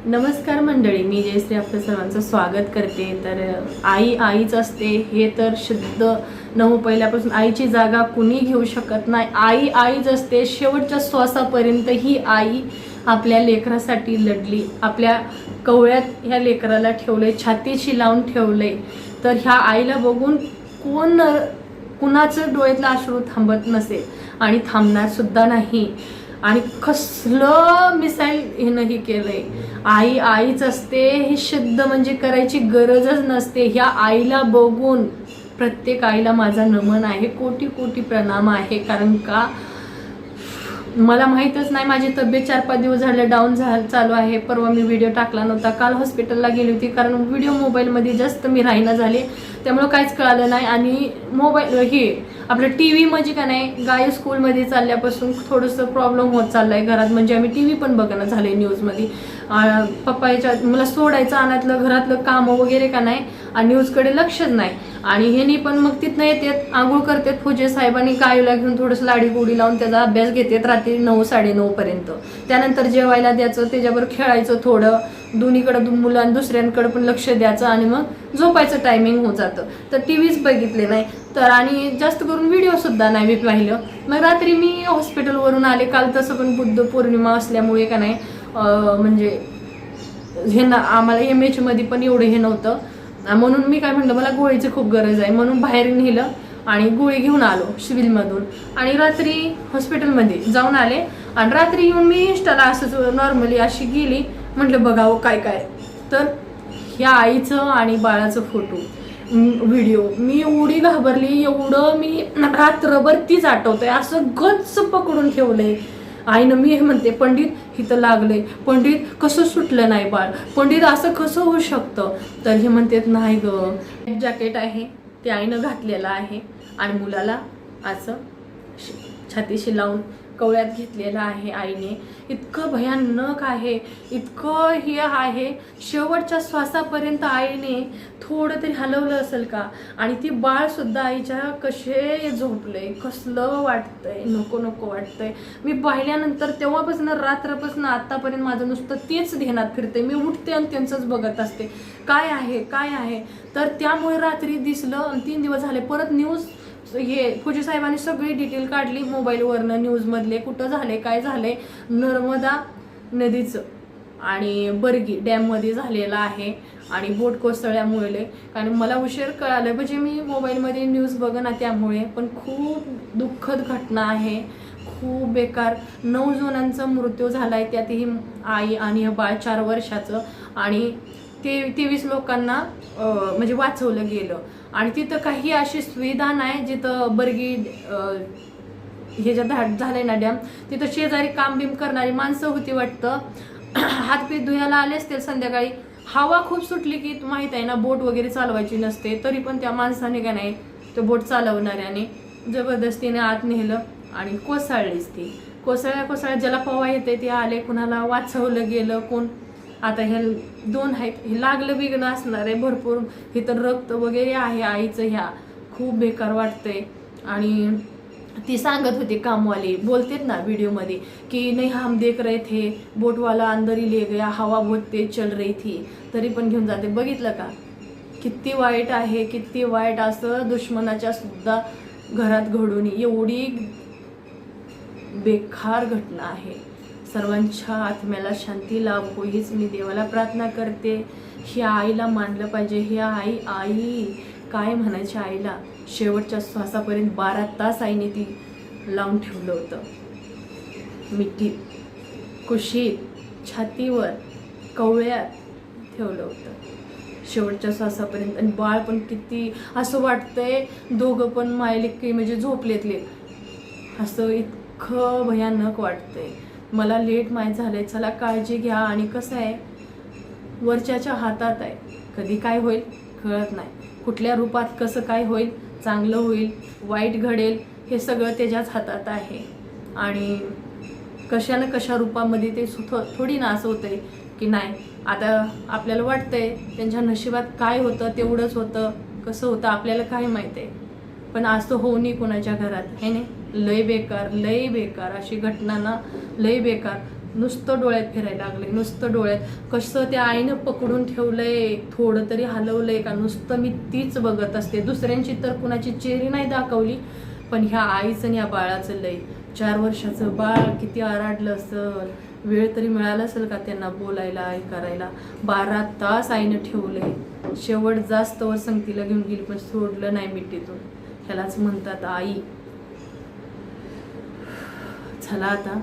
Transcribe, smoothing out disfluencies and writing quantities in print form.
नमस्कार मंडळी, मी जयश्री आपल्या सर्वांचं स्वागत करते. तर आई आईच असते हे तर शुद्ध नऊ पहिल्यापासून आईची जागा कुणी घेऊ शकत नाही. आई आईच असते. शेवटच्या श्वासापर्यंत ही आई आपल्या लेकरासाठी लढली. आपल्या कवळ्यात ह्या लेकराला ठेवले, छातीशी लावून ठेवले. तर ह्या आईला बघून कुणाचं डोळ्यातलं अश्रू थांबत नसेल आणि थांबणार सुद्धा नाही. आणि कसलं मिसाईल हिनं ही केलंय. आई आईच असते हे शुद्ध म्हणजे करायची गरजच नसते. ह्या आईला बघून प्रत्येक आईला माझा नमन आहे, कोटी कोटी प्रणाम आहे. कारण का मला माहीतच नाही, माझी तब्येत 4-5 दिवस झाले डाऊन चालू आहे. परवा मी व्हिडिओ टाकला नव्हता. काल हॉस्पिटलला गेली होती कारण व्हिडिओ मोबाईलमध्ये जास्त मी राहीना झाले, त्यामुळं काहीच कळालं नाही. आणि मोबाईल हे आपलं टी व्ही म्हणजे का नाही, गाय स्कूलमध्ये चालल्यापासून थोडंसं प्रॉब्लेम होत चाललाय घरात. म्हणजे आम्ही टी व्ही पण बघणं झाले न्यूजमध्ये. पप्पा याच्या मला सोडायचं आणतलं घरातलं कामं वगैरे का नाही आणि न्यूजकडे लक्षच नाही. आणि ह्यांनी पण मग तिथनं येतात, आंघोळ करतात पूजे साहेबांनी, गायला घेऊन थोडंसं लाडी गोडी लावून त्याचा अभ्यास घेतात रात्री 9-9:30 पर्यंत. त्यानंतर जेवायला द्यायचं, त्याच्याबरोबर खेळायचं थोडं, दोन्हीकडं मुलांना दुसऱ्यांकडे पण लक्ष द्यायचं आणि मग झोपायचं टायमिंग होत जातं. तर टी व्हीच बघितले नाही तर, आणि जास्त करून व्हिडिओ सुद्धा नाही मी पाहिलं. मग रात्री मी हॉस्पिटलवरून आले काल. तसं पण बुद्ध पौर्णिमा असल्यामुळे का नाही म्हणजे हे ना आम्हाला MH मध्ये पण एवढं हे नव्हतं. म्हणून मी काय म्हणलं, मला गोळीची खूप गरज आहे म्हणून बाहेर नेलं आणि गोळी घेऊन आलो सिव्हिलमधून. आणि रात्री हॉस्पिटलमध्ये जाऊन आले. आणि रात्री येऊन मी इंस्टाला असंच नॉर्मली अशी गेली, म्हटलं बघावं काय काय. तर ह्या आईचं आणि बाळाचं फोटो व्हिडिओ मी एवढी घाबरली, एवढं मी रात्रभर तीच आठवतंय. असं गच्च पकडून ठेवलंय आईनं. मी हे म्हणते, पंडित इथं लागलंय, पंडित कसं सुटलं नाही बाळ, पंडित असं कसं होऊ शकतं. तर हे म्हणतात नाही ग, जॅकेट आहे ते आईनं घातलेलं आहे आणि मुलाला असं छातीशी लावून कवळ्यात घेतलेलं आहे आईने. इतकं भयानक आहे, इतकं हे आहे. शेवटच्या श्वासापर्यंत आईने थोडं तरी हलवलं असेल का. आणि ती बाळ सुद्धा आईच्या कसे झोपले, कसलं वाटतंय, नको नको वाटतंय. मी पाहिल्यानंतर तेव्हापासून रात्रापासून आतापर्यंत माझं नुसतं तेच ध्यानात फिरते. मी उठते आणि त्यांचंच बघत असते, काय आहे काय आहे. तर त्यामुळे रात्री दिसलं. 3 दिवस झाले परत न्यूज हे पूजे साहेबांनी सगळी डिटेल काढली मोबाईलवरनं, न्यूजमधले कुठं झाले काय झाले. नर्मदा नदीचं आणि बर्गी डॅममध्ये झालेलं आहे आणि बोट कोसळल्यामुळे. कारण मला उशीर कळालं म्हणजे मी मोबाईलमध्ये न्यूज बघना त्यामुळे. पण खूप दुःखद घटना आहे, खूप बेकार. 9 जणांचा मृत्यू झाला आहे, त्यातही आई आणि हे बाळ 4 वर्षाचं. आणि 23 लोकांना म्हणजे वाचवलं गेलं. आणि तिथं काही अशी सुविधा नाही जिथं बर्गी ह्याच्यात झालंय ना डॅम, तिथं शेजारी काम बिम करणारी माणसं होती वाटतं. हातपीत धुयाला आले असतील संध्याकाळी. हवा खूप सुटली की माहीत आहे ना, बोट वगैरे चालवायची नसते. तरी पण त्या माणसाने का नाही, तो बोट चालवणाऱ्याने जबरदस्तीने आत नेलं आणि कोसळलीच ती. कोसळ्या ज्याला पवा येते ते आले, कुणाला वाचवलं गेलं कोण. आता हे 2 आहेत, हे लागलं बिगणं असणार आहे भरपूर. हे तर रक्त वगैरे आहे आईचं. ह्या खूप बेकार वाटतंय. आणि ती सांगत होती कामवाली, बोलतेत ना व्हिडिओमध्ये की नाही हम देख रहे थे, बोटवाला अंदर ही ले गया, हवा बहुत तेज चल रही थी, तरी पण घेऊन जाते. बघितलं का किती वाईट आहे, किती वाईट. असं दुश्मनाच्या सुद्धा घरात घडून एवढी बेकार घटना आहे. सर्वांच्या आत्म्याला शांती लाभो हीच मी देवाला प्रार्थना करते. ह्या आईला मानलं पाहिजे. ह्या आई काय म्हणायची आईला. शेवटच्या श्वासापर्यंत 12 तास आईने ती लावून ठेवलं होतं. मिठीत, कुशीत, छातीवर, कवळ्यात ठेवलं होतं शेवटच्या श्वासापर्यंत. आणि बाळ पण किती असं वाटतंय, दोघं पण मायलेक म्हणजे झोपलेतले. असं इतकं भयानक वाटतंय. मला लेट माहीत झालंय. चला काळजी घ्या. आणि कसं आहे, वरच्याच्या हातात आहे, कधी काय होईल कळत नाही. कुठल्या रूपात कसं काय होईल, चांगलं होईल वाईट घडेल, हे सगळं त्याच्याच हातात आहे. आणि कशा ना कशा रूपामध्ये ते थोडी ना असं होतंय की नाही. आता आपल्याला वाटतंय त्यांच्या नशिबात काय होतं तेवढंच होतं, कसं होतं आपल्याला काय माहीत आहे. पण असं होऊ नये कोणाच्या घरात, हे नाही. लय बेकार अशी घटना ना, लय बेकार. नुसतं डोळ्यात फिरायला लागले, नुसतं डोळ्यात कसं त्या आईनं पकडून ठेवलंय, थोडं तरी हलवलंय का, नुसतं मी तीच बघत असते. दुसऱ्यांची तर कुणाची चेहरी नाही दाखवली, पण ह्या आईचं आणि या बाळाचं लय. 4 वर्षाचं बाळ किती आराडलं असेल, वेळ तरी मिळाला असेल का त्यांना बोलायला, हे करायला. 12 तास आईनं ठेवलंय. शेवट जास्त वर संगतीला घेऊन गेली, पण सोडलं नाही मिठीतून. ह्यालाच म्हणतात आई. चला आता